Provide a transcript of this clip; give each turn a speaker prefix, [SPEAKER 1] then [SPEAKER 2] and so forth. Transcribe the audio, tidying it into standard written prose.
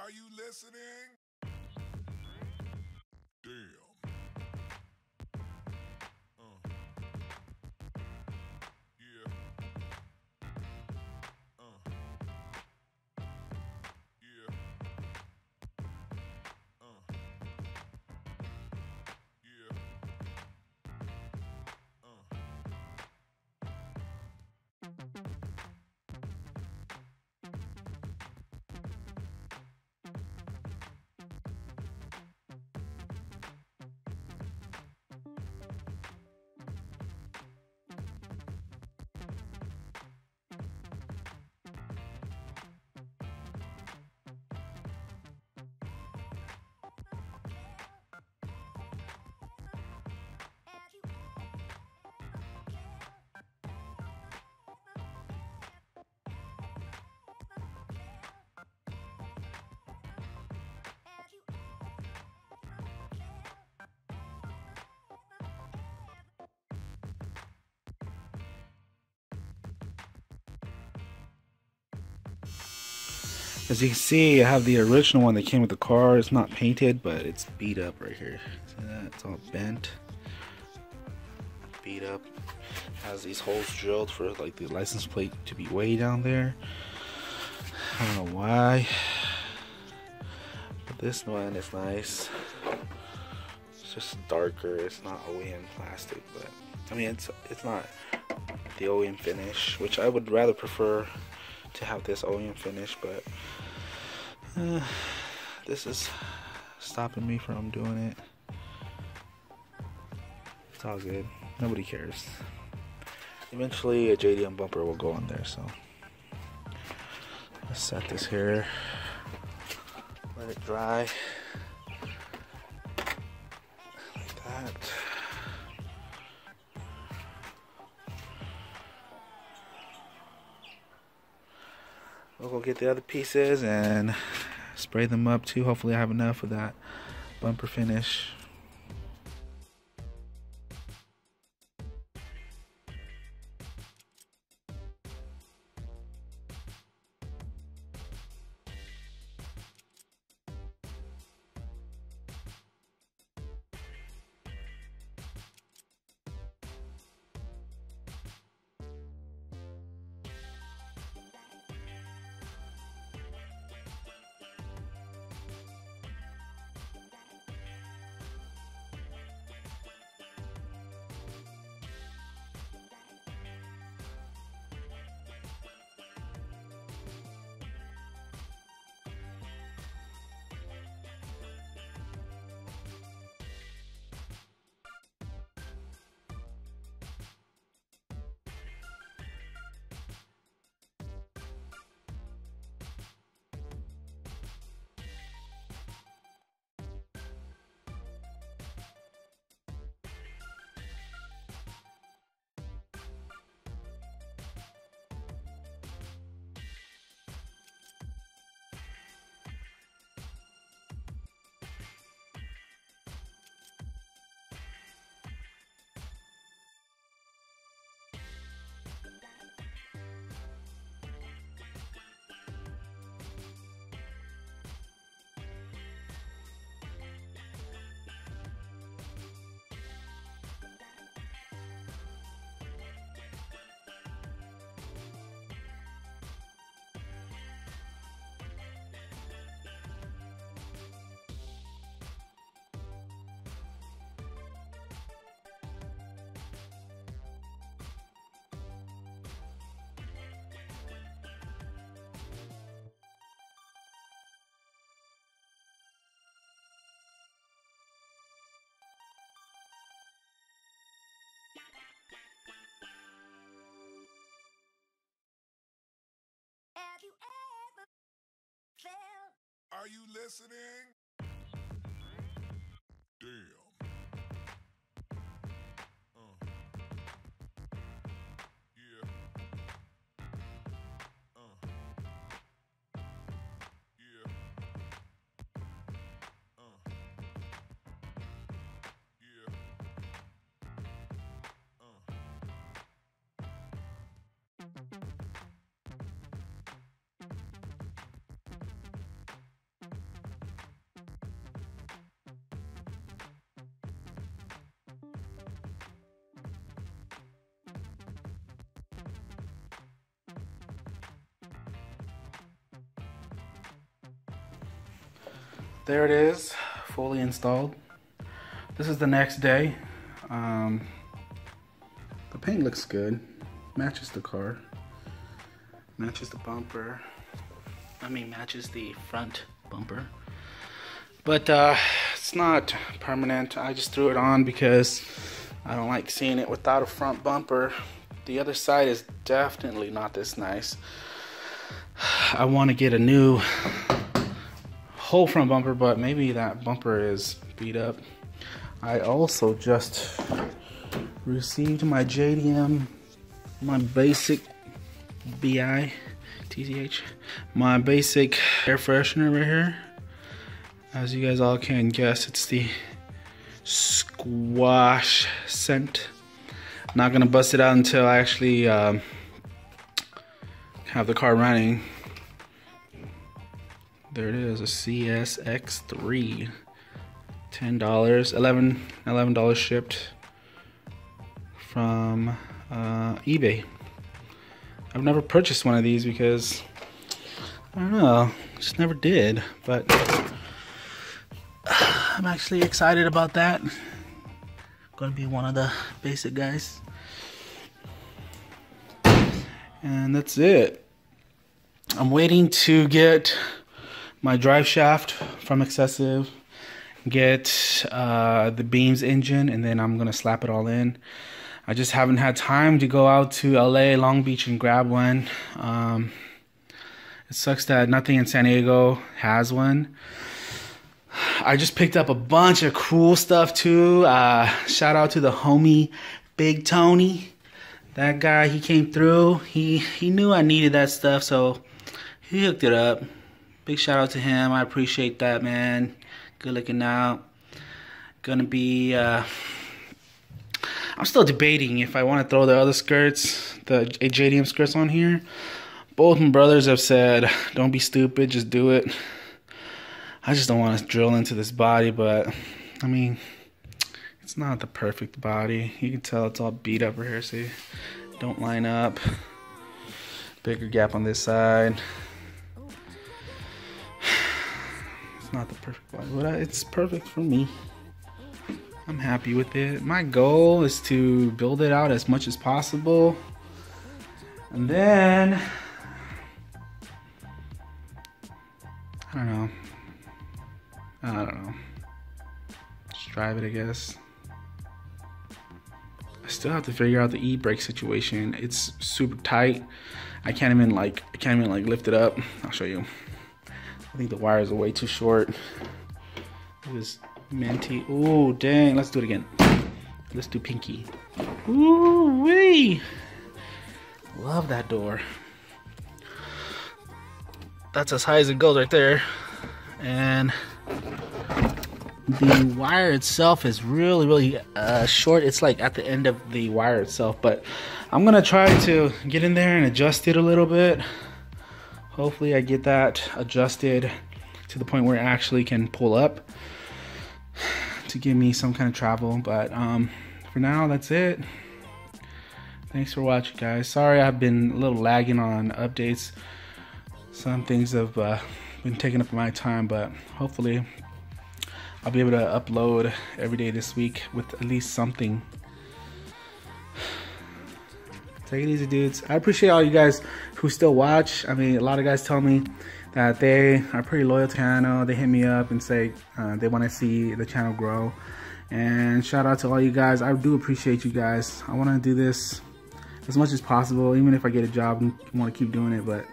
[SPEAKER 1] Are you listening? Damn. Yeah. Uh. Yeah. Uh. Yeah. Uh.
[SPEAKER 2] As you can see, I have the original one that came with the car. It's not painted, but it's beat up right here. See that? It's all bent, beat up. Has these holes drilled for like the license plate to be way down there. I don't know why. But this one is nice. It's just darker. It's not OEM plastic, but I mean it's not the OEM finish, which I would rather prefer to have this OEM finish, but this is stopping me from doing it. It's all good. Nobody cares. Eventually a JDM bumper will go on there, so let's set this here. Let it dry. Like that. We'll go get the other pieces and spray them up too. Hopefully I have enough of that bumper finish.
[SPEAKER 1] Have you ever felt? Are you listening? Damn. Yeah. Uh. Yeah. Yeah.
[SPEAKER 2] there it is, fully installed. This is the next day. The paint looks good, matches the car, matches the bumper. I mean, matches the front bumper. But it's not permanent. I just threw it on because I don't like seeing it without a front bumper. The other side is definitely not this nice. I want to get a new whole front bumper, but maybe that bumper is beat up. I also just received my JDM, my basic BI TTH, my basic air freshener right here. As you guys all can guess, it's the squash scent. Not gonna bust it out until I actually have the car running. There it is, a CSX3, $10, $11 shipped from eBay. I've never purchased one of these because I don't know, just never did. But I'm actually excited about that. Gonna be one of the basic guys. And that's it. I'm waiting to get my drive shaft from Excessive, get the Beams engine, and then I'm gonna slap it all in. I just haven't had time to go out to LA, Long Beach, and grab one. It sucks that nothing in San Diego has one. I just picked up a bunch of cool stuff too. Shout out to the homie Big Tony. That guy, he came through. He knew I needed that stuff, so he hooked it up. Big shout out to him. I appreciate that, man. Good looking out. Gonna be I'm still debating if I want to throw the other skirts, the JDM skirts on here. Both my brothers have said, don't be stupid, just do it. I just don't want to drill into this body, but I mean, it's not the perfect body. You can tell it's all beat up right here, see? Don't line up. Bigger gap on this side. It's not the perfect body, but it's perfect for me. I'm happy with it. My goal is to build it out as much as possible. And then, I don't know. Just drive it, I guess. I still have to figure out the e-brake situation. It's super tight. I can't even like lift it up. I'll show you. I think the wires are way too short. It was minty. Ooh, dang. Let's do it again. Let's do pinky. Ooh wee. Love that door. That's as high as it goes right there. And the wire itself is really short. It's like at the end of the wire itself, but I'm gonna try to get in there and adjust it a little bit. Hopefully I get that adjusted to the point where it actually can pull up to give me some kind of travel. But for now, that's it. Thanks for watching, guys. Sorry I've been a little lagging on updates. Some things have been taking up my time, but hopefully I'll be able to upload every day this week with at least something. Take it easy, dudes. I appreciate all you guys who still watch. I mean, a lot of guys tell me that they are pretty loyal to the channel. They hit me up and say they want to see the channel grow. And shout out to all you guys. I do appreciate you guys. I want to do this as much as possible, even if I get a job and want to keep doing it, but